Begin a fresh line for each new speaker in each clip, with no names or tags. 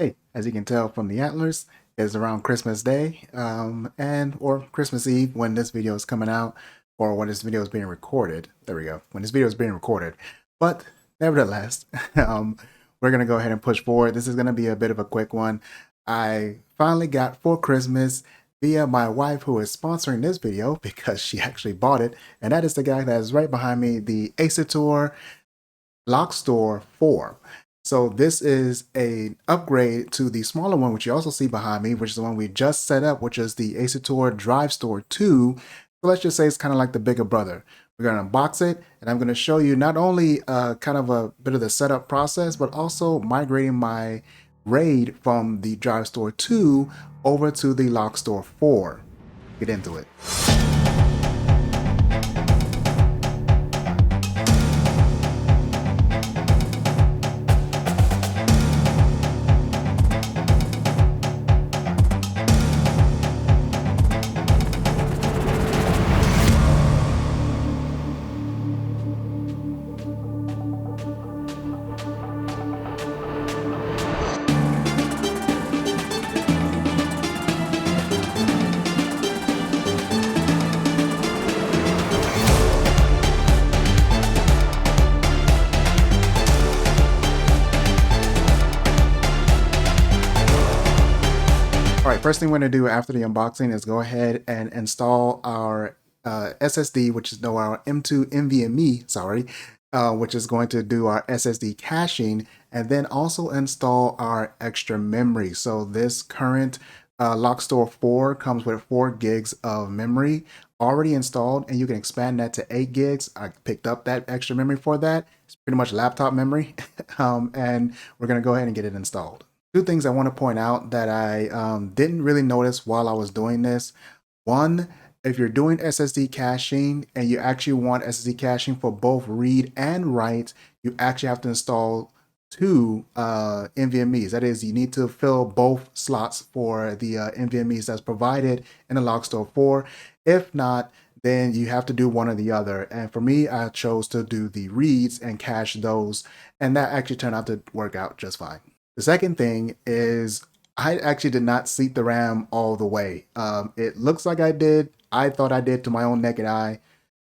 Hey, as you can tell from the antlers, it's around Christmas Day, or Christmas Eve when this video is coming out, or when this video is being recorded. There we go. When this video is being recorded. But nevertheless, we're gonna go ahead and push forward. This is gonna be a bit of a quick one. I finally got for Christmas via my wife, who is sponsoring this video because she actually bought it, and that is the guy that is right behind me, the Asustor Lockerstor 4. So this is an upgrade to the smaller one, which you also see behind me, which is the one we just set up, which is the Asustor DriveStor 2. So let's just say it's kind of like the bigger brother. We're going to unbox it, and I'm going to show you not only kind of a bit of the setup process, but also migrating my RAID from the DriveStor 2 over to the Lockerstor 4. Get into it. All right, first thing we're going to do after the unboxing is go ahead and install our SSD, which is our M2 NVMe, sorry, which is going to do our SSD caching, and then also install our extra memory. So this current Lockerstor 4 comes with 4 gigs of memory already installed, and you can expand that to 8 gigs. I picked up that extra memory for that. It's pretty much laptop memory, and we're going to go ahead and get it installed. Two things I want to point out that I didn't really notice while I was doing this. One, if you're doing SSD caching and you actually want SSD caching for both read and write, you actually have to install 2 NVMEs. That is, you need to fill both slots for the NVMEs that's provided in the Lockerstor 4. If not, then you have to do one or the other. And for me, I chose to do the reads and cache those, and that actually turned out to work out just fine. The second thing is I actually did not seat the RAM all the way. It looks like I did. I thought I did to my own naked eye.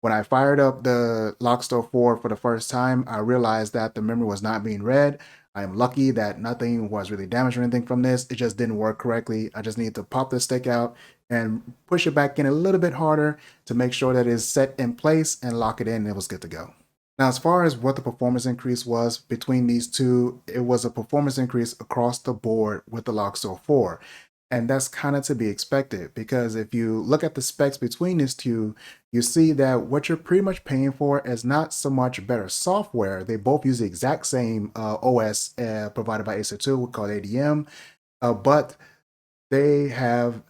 When I fired up the Lockerstor 4 for the first time, I realized that the memory was not being read. I am lucky that nothing was really damaged or anything from this. It just didn't work correctly. I just needed to pop the stick out and push it back in a little bit harder to make sure that it's set in place and lock it in, and it was good to go. Now, as far as what the performance increase was between these two, it was a performance increase across the board with the Lockerstor 4. And that's kind of to be expected, because if you look at the specs between these two, you see that what you're pretty much paying for is not so much better software. They both use the exact same OS provided by Asustor called ADM, but they have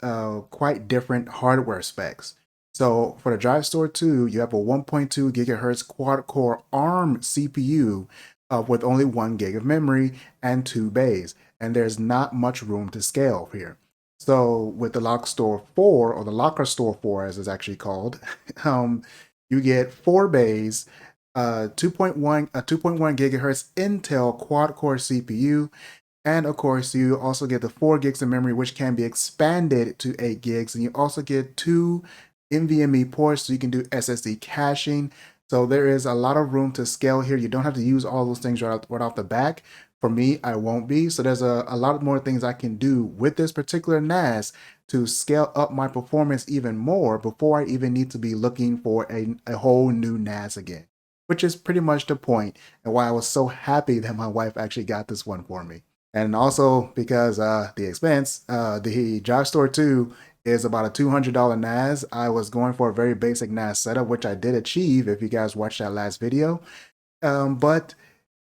quite different hardware specs. So for the DriveStor 2, you have a 1.2 gigahertz quad-core ARM CPU with only 1 gig of memory and 2 bays, and there's not much room to scale here. So with the Lockerstor 4, or the Lockerstor 4 as it's actually called, you get 4 bays, 2.1 gigahertz Intel quad-core CPU, and of course, you also get the 4 gigs of memory, which can be expanded to 8 gigs, and you also get 2 NVMe ports, so you can do SSD caching. So there is a lot of room to scale here. You don't have to use all those things right off the back. For me, I won't be. So there's a lot more things I can do with this particular NAS to scale up my performance even more before I even need to be looking for a whole new NAS again, which is pretty much the point and why I was so happy that my wife actually got this one for me. And also because the expense, the DriveStor 2 is about a $200 NAS. I was going for a very basic NAS setup, which I did achieve if you guys watched that last video. But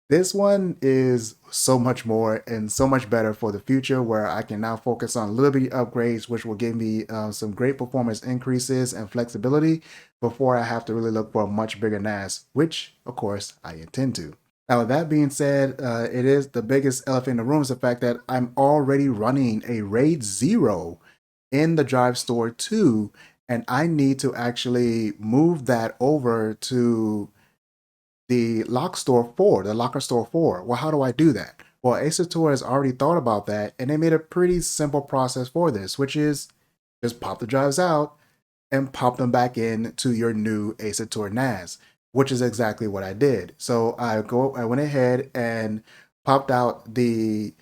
this one is so much more and so much better for the future, where I can now focus on little bitty upgrades, which will give me some great performance increases and flexibility before I have to really look for a much bigger NAS, which of course I intend to. Now, with that being said, it is the biggest elephant in the room is the fact that I'm already running a RAID 0 in the DriveStor 2, and I need to actually move that over to the Lockerstor 4, the Lockerstor 4. Well, how do I do that? Well, Asustor has already thought about that, and they made a pretty simple process for this, which is just pop the drives out and pop them back in to your new Asustor NAS, which is exactly what I did. So I went ahead and popped out the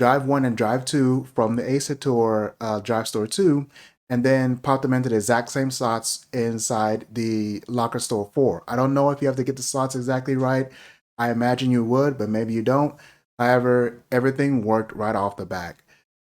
Drive 1 and Drive 2 from the Asustor DriveStor 2, and then pop them into the exact same slots inside the Lockerstor 4. I don't know if you have to get the slots exactly right. I imagine you would, but maybe you don't. However, everything worked right off the back.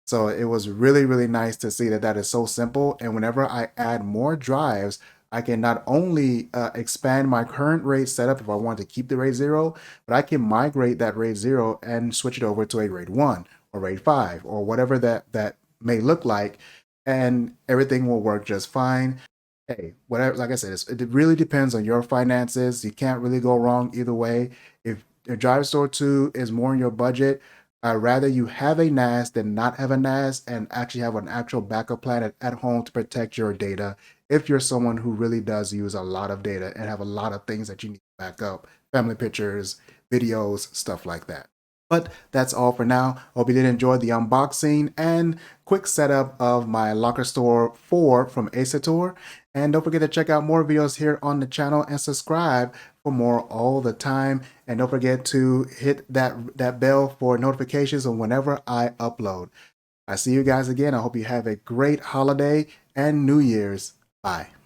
So it was really, really nice to see that that is so simple. And whenever I add more drives, I can not only expand my current RAID setup if I want to keep the RAID 0, but I can migrate that RAID 0 and switch it over to a RAID 1 or RAID 5 or whatever that may look like, and everything will work just fine. Hey, whatever, like I said, it really depends on your finances. You can't really go wrong either way. If your DriveStor 2 is more in your budget, I'd rather you have a NAS than not have a NAS and actually have an actual backup plan at home to protect your data if you're someone who really does use a lot of data and have a lot of things that you need to back up, family pictures, videos, stuff like that. But that's all for now. Hope you did enjoy the unboxing and quick setup of my Lcokerstor 4 from Asustor. And don't forget to check out more videos here on the channel and subscribe for more all the time. And don't forget to hit that bell for notifications on whenever I upload. I see you guys again. I hope you have a great holiday and New Year's. Bye.